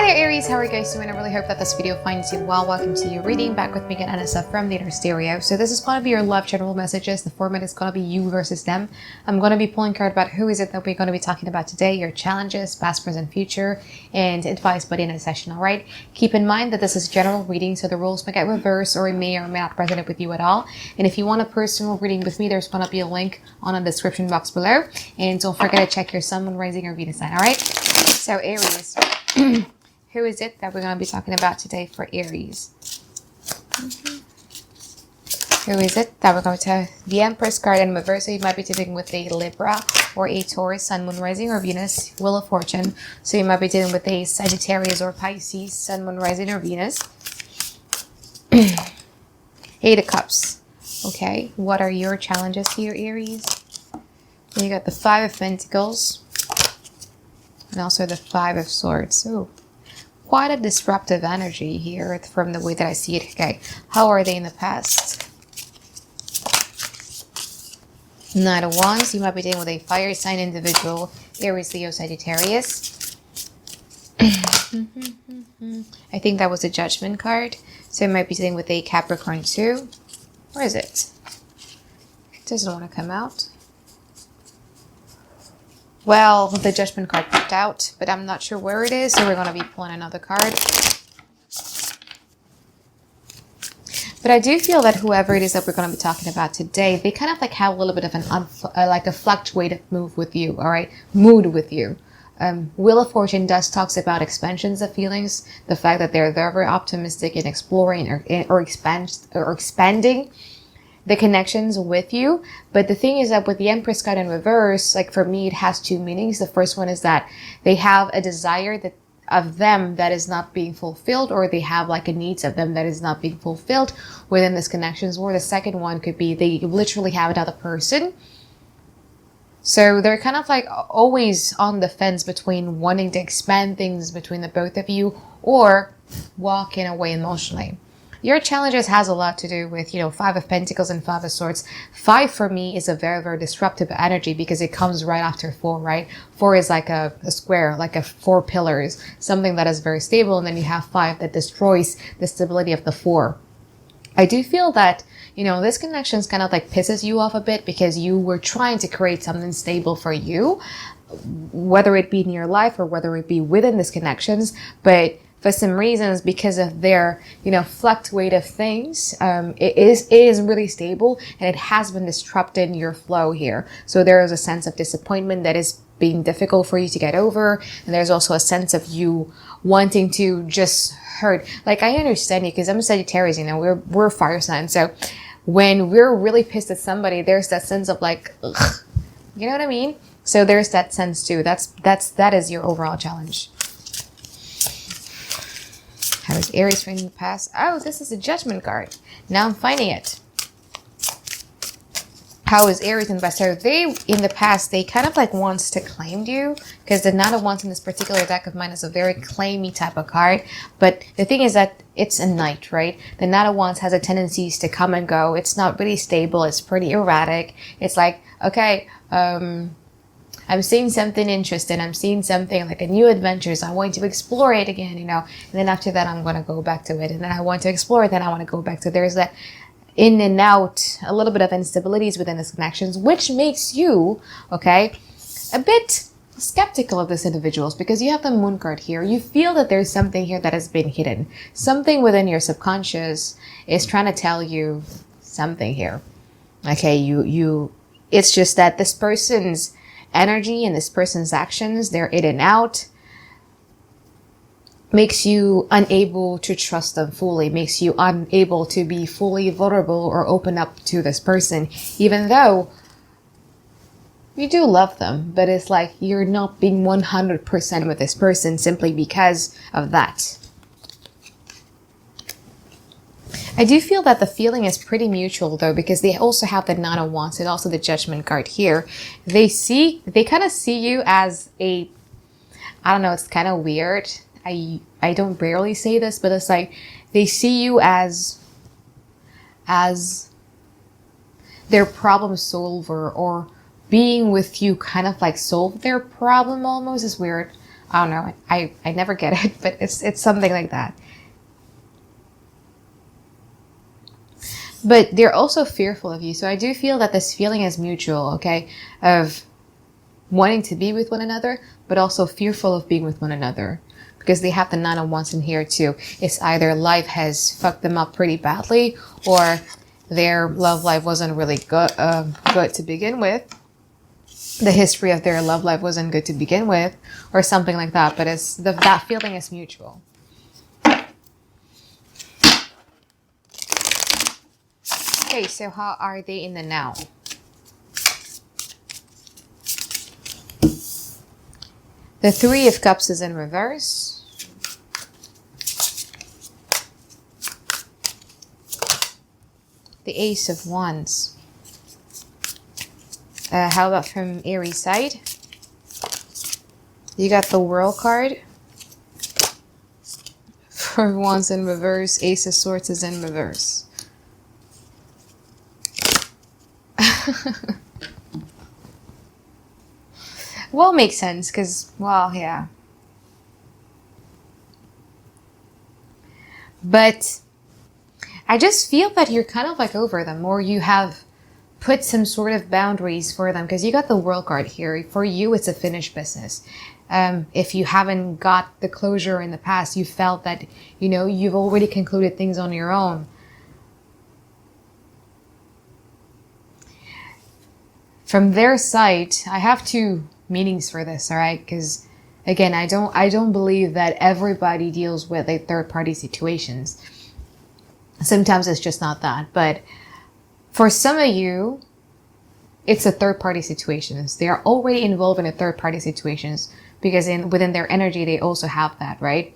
there Aries, how are you guys doing? I really hope that this video finds you well. Welcome to your reading. Back with me again, Anisa from the Inner Stereo. So this is going to be your love general messages. The format is going to be you versus them. I'm going to be pulling card about who is it that we're going to be talking about today, your challenges, past, present, future, and advice by the end of the session, alright? Keep in mind that this is general reading, so the rules may get reversed or it may or may not resonate with you at all. And if you want a personal reading with me, there's going to be a link on the description box below. And don't forget to check your sun, moon, rising, or Venus sign, alright? So Aries. Who is it that we're going to be talking about today for Aries? Who is it that we're going to... The Empress card in reverse, so you might be dealing with a Libra or a Taurus, Sun, Moon, Rising, or Venus, Wheel of Fortune. So you might be dealing with a Sagittarius or Pisces, Sun, Moon, Rising, or Venus. Eight of Cups. Okay, what are your challenges here, Aries? You got the Five of Pentacles. And also the Five of Swords. Ooh. Quite a disruptive energy here from the way that I see it. Okay, how are they in the past? Knight of Wands. You might be dealing with a fire sign individual, Aries, Leo, Sagittarius. I think that was a Judgment card. So you might be dealing with a Capricorn too. Where is it? It doesn't want to come out. Well, the Judgment card popped out, but I'm not sure where it is, so we're going to be pulling another card. But I do feel that whoever it is that we're going to be talking about today, they kind of like have a little bit of an like a fluctuative move with you, all right? Mood with you. Wheel of Fortune talks about expansions of feelings, the fact that they're very optimistic in exploring or expanding the connections with you. But the thing is that with the Empress card in reverse, like for me, it has two meanings. The first one is that they have a desire of them that is not being fulfilled, or they have like a needs of them that is not being fulfilled within this connections. Or the second one could be they literally have another person. So they're kind of like always on the fence between wanting to expand things between the both of you or walking away emotionally. Your challenges has a lot to do with, you know, Five of Pentacles and Five of Swords. Five for me is a very, very disruptive energy because it comes right after four, right? Four is like a square, like four pillars, something that is very stable. And then you have five that destroys the stability of the four. I do feel that, you know, this connections kind of like pisses you off a bit because you were trying to create something stable for you, whether it be in your life or whether it be within these connections. But for some reasons, because of their, you know, fluctuative things, it is really stable and it has been disrupting your flow here. So there is a sense of disappointment that is being difficult for you to get over. And there's also a sense of you wanting to just hurt. Like, I understand you because I'm a Sagittarius, you know, we're fire signs. So when we're really pissed at somebody, there's that sense of like, ugh, you know what I mean? So there's that sense too. That is your overall challenge. How is Aries from the past? Oh, this is a Judgment card. Now I'm finding it. How is Aries in the past? So they, in the past, they kind of like wants to claim you because the Knight of Wands in this particular deck of mine is a very claimy type of card. But the thing is that it's a Knight, right? The Knight of Wands has a tendencies to come and go. It's not really stable. It's pretty erratic. It's like, okay, I'm seeing something interesting. I'm seeing something like a new adventures. I want to explore it again, you know. And then after that, I'm going to go back to it. And then I want to explore it. Then I want to go back to it. There's that in and out, a little bit of instabilities within these connections, which makes you, okay, a bit skeptical of these individuals because you have the Moon card here. You feel that there's something here that has been hidden. Something within your subconscious is trying to tell you something here. Okay, it's just that this person's energy and this person's actions, they're in and out, makes you unable to trust them fully, makes you unable to be fully vulnerable or open up to this person, even though you do love them, but it's like you're not being 100% with this person simply because of that. I do feel that the feeling is pretty mutual though, because they also have the Nine of Wands and also the Judgment card here. They kind of see you as a, I don't know, it's kind of weird. I don't rarely say this, but it's like they see you as their problem solver, or being with you kind of like solve their problem almost. Is weird. I don't know. I never get it, but it's something like that. But they're also fearful of you. So I do feel that this feeling is mutual, okay? Of wanting to be with one another, but also fearful of being with one another. Because they have the 9 of Wands in here too. It's either life has fucked them up pretty badly, or their love life wasn't really good to begin with. The history of their love life wasn't good to begin with, or something like that. But that feeling is mutual. Okay, so how are they in the now? The 3 of Cups is in reverse. The Ace of Wands. How about from Aries side? You got the World card. 4 of Wands in reverse. Ace of Swords is in reverse. Well, makes sense because, well, yeah. But I just feel that you're kind of like over them, or you have put some sort of boundaries for them, because you got the World card here. For you, it's a finished business. If you haven't got the closure in the past, you felt that, you know, you've already concluded things on your own. From their side, I have 2 meanings for this, all right? Because again, I don't believe that everybody deals with a third-party situations. Sometimes it's just not that. But for some of you, it's a third-party situations. They are already involved in a third-party situations because within their energy, they also have that, right?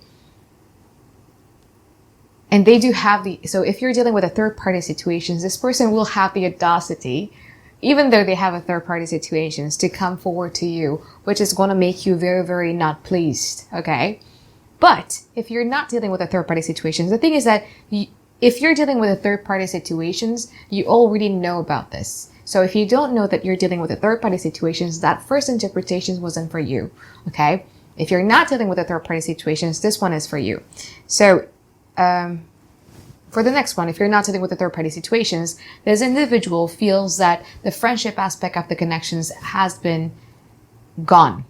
And they do have so if you're dealing with a third-party situations, this person will have the audacity, even though they have a third-party situations, to come forward to you, which is going to make you very, very not pleased, okay? But if you're not dealing with a third-party situations, the thing is that if you're dealing with a third-party situations, you already know about this. So if you don't know that you're dealing with a third-party situations, that first interpretation wasn't for you, okay? If you're not dealing with a third-party situations, this one is for you. So, for the next one, if you're not dealing with the third-party situations, this individual feels that the friendship aspect of the connections is gone,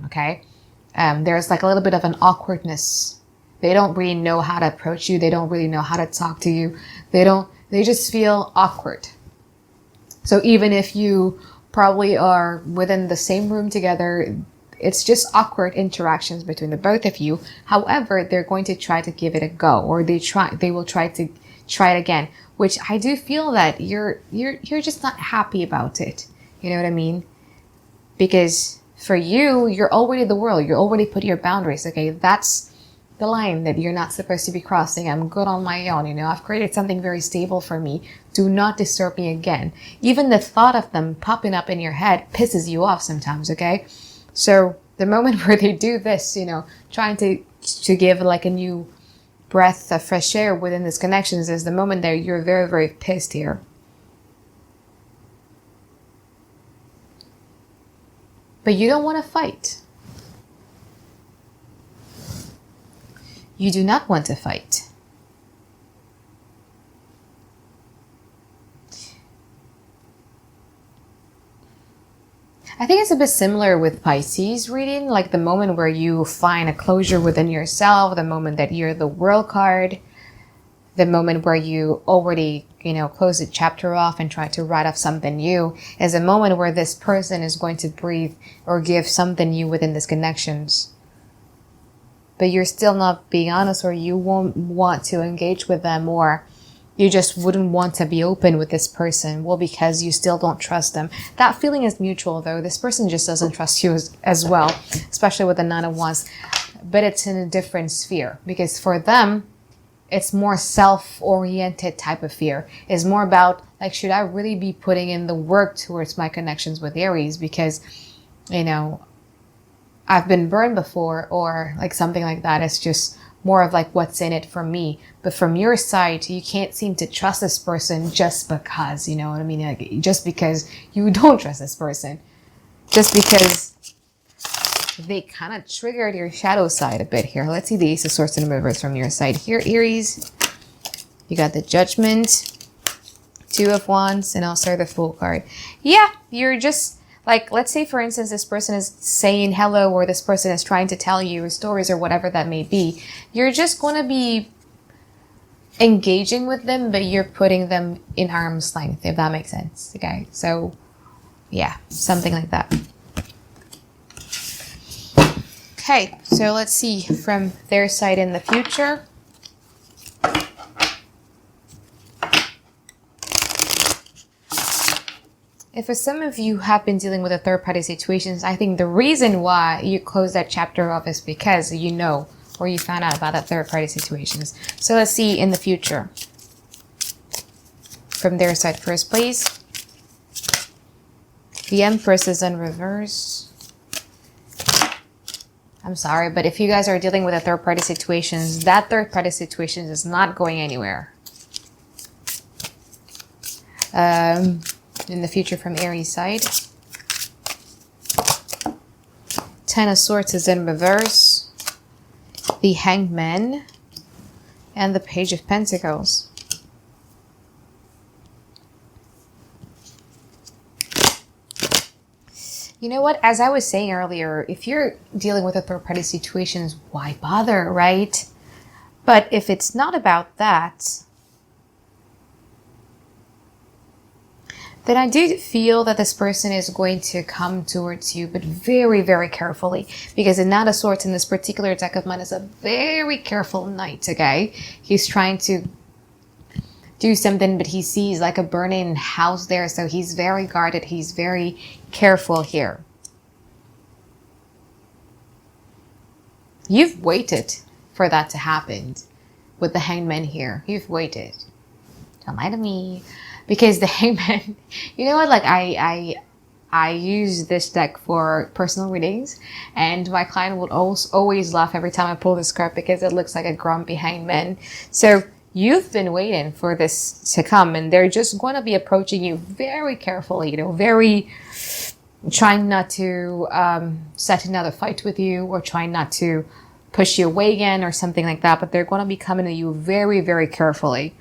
okay? There's like a little bit of an awkwardness. They don't really know how to approach you. They don't really know how to talk to you. They just feel awkward. So even if you probably are within the same room together, it's just awkward interactions between the both of you. However, they're going to try to give it a go, or they will try it again, which I do feel that you're just not happy about it. You know what I mean? Because for you, you're already the world. You already put your boundaries. Okay, that's the line that you're not supposed to be crossing. I'm good on my own. You know, I've created something very stable for me. Do not disturb me again. Even the thought of them popping up in your head pisses you off sometimes. Okay. So the moment where they do this, you know, trying to give like a new breath of fresh air within these connections is the moment that you're very, very pissed here. But you don't want to fight. You do not want to fight. I think it's a bit similar with Pisces reading, like the moment where you find a closure within yourself, the moment that you're the World card, the moment where you already, you know, close the chapter off and try to write off something new, is a moment where this person is going to breathe or give something new within these connections. But you're still not being honest, or you won't want to engage with them, or you just wouldn't want to be open with this person. Well, because you still don't trust them. That feeling is mutual, though. This person just doesn't trust you as well, especially with the 9 of Wands. But it's in a different sphere, because for them, it's more self-oriented type of fear. It's more about, like, should I really be putting in the work towards my connections with Aries? Because, you know, I've been burned before, or like something like that. It's just more of like, what's in it for me? But from your side, you can't seem to trust this person just because, you know what I mean? Like, just because you don't trust this person. Just because they kind of triggered your shadow side a bit here. Let's see the Ace of Swords in reverse from your side here, Aries. You got the Judgment, Two of Wands, and also the Fool card. Yeah, you're just like, let's say for instance, this person is saying hello, or this person is trying to tell you stories or whatever that may be. You're just going to be engaging with them, but you're putting them in arm's length, if that makes sense. Okay, so yeah, something like that. Okay, so let's see from their side in the future. If for some of you have been dealing with a third-party situations, I think the reason why you closed that chapter off is because you know, or you found out about that third-party situations. So let's see in the future. From their side first, please. The Empress is in reverse. I'm sorry, but if you guys are dealing with a third-party situations, that third-party situation is not going anywhere. In the future from Aries side. Ten of Swords is in reverse. The Hanged Man. And the Page of Pentacles. You know what? As I was saying earlier, if you're dealing with a third-party situations, why bother, right? But if it's not about that, then I do feel that this person is going to come towards you, but very, very carefully. Because the Knight of Swords in this particular deck of mine is a very careful knight, okay? He's trying to do something, but he sees like a burning house there, so he's very guarded. He's very careful here. You've waited for that to happen with the Hanged Man here. You've waited. Don't lie to me. Because the Hangman, you know what, like I use this deck for personal readings, and my client would always laugh every time I pull this card because it looks like a grumpy hangman. So you've been waiting for this to come, and they're just going to be approaching you very carefully, you know, very trying not to set another fight with you, or trying not to push you away again or something like that, but they're going to be coming to you very, very carefully.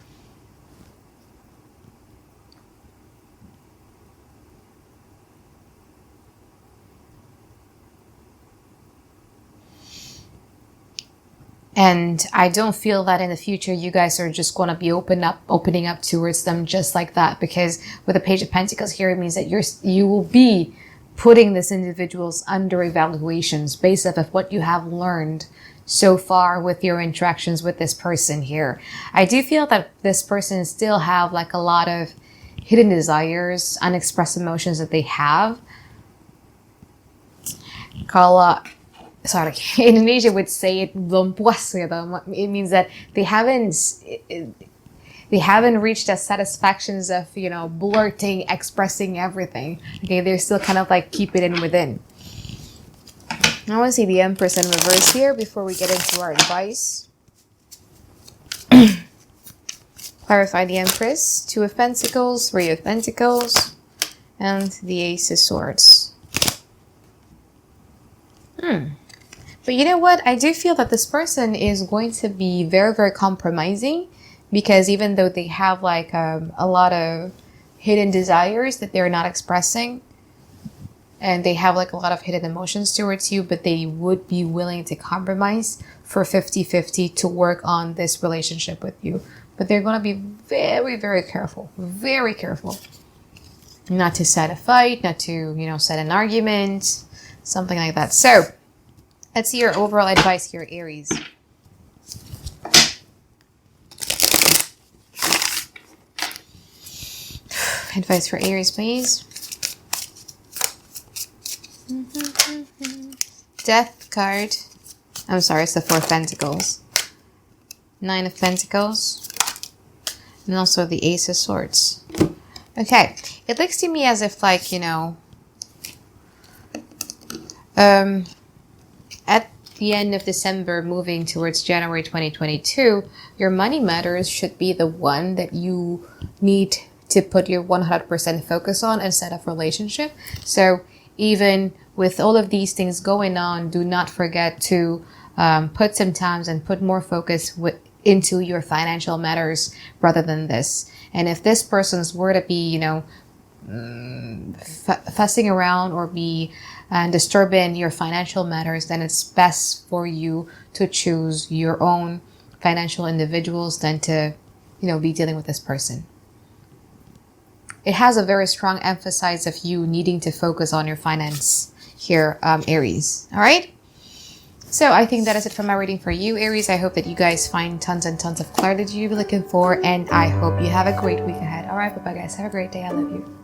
And I don't feel that in the future you guys are just going to be opening up towards them just like that. Because with the Page of Pentacles here, it means that you will be putting these individuals under evaluations based off of what you have learned so far with your interactions with this person here. I do feel that this person still have like a lot of hidden desires, unexpressed emotions that they have. Sorry, Indonesia would say it belum puas gitu. It means that they haven't reached the satisfactions of, you know, blurting, expressing everything. Okay, they're still kind of like keep it in within. I want to see the Empress in reverse here before we get into our advice. Clarify the Empress. Two of Pentacles, Three of Pentacles, and the Ace of Swords. But you know what? I do feel that this person is going to be very, very compromising, because even though they have like a lot of hidden desires that they're not expressing, and they have like a lot of hidden emotions towards you, but they would be willing to compromise for 50-50 to work on this relationship with you. But they're going to be very, very careful, not to set a fight, not to, you know, set an argument, something like that. So let's see your overall advice here, Aries. Advice for Aries, please. Death card. I'm sorry, it's the Four of Pentacles. Nine of Pentacles. And also the Ace of Swords. Okay. It looks to me as if, like, you know, at the end of December, moving towards January 2022, your money matters should be the one that you need to put your 100% focus on instead of relationship. So even with all of these things going on, do not forget to put some time and put more focus into your financial matters rather than this. And if this person's were to be, you know, fussing around or be disturbing your financial matters, then it's best for you to choose your own financial individuals than to, you know, be dealing with this person. It has a very strong emphasis of you needing to focus on your finance here, Aries. All right. So I think that is it for my reading for you, Aries. I hope that you guys find tons and tons of clarity that you're looking for, and I hope you have a great week ahead. All right, bye-bye, guys. Have a great day. I love you.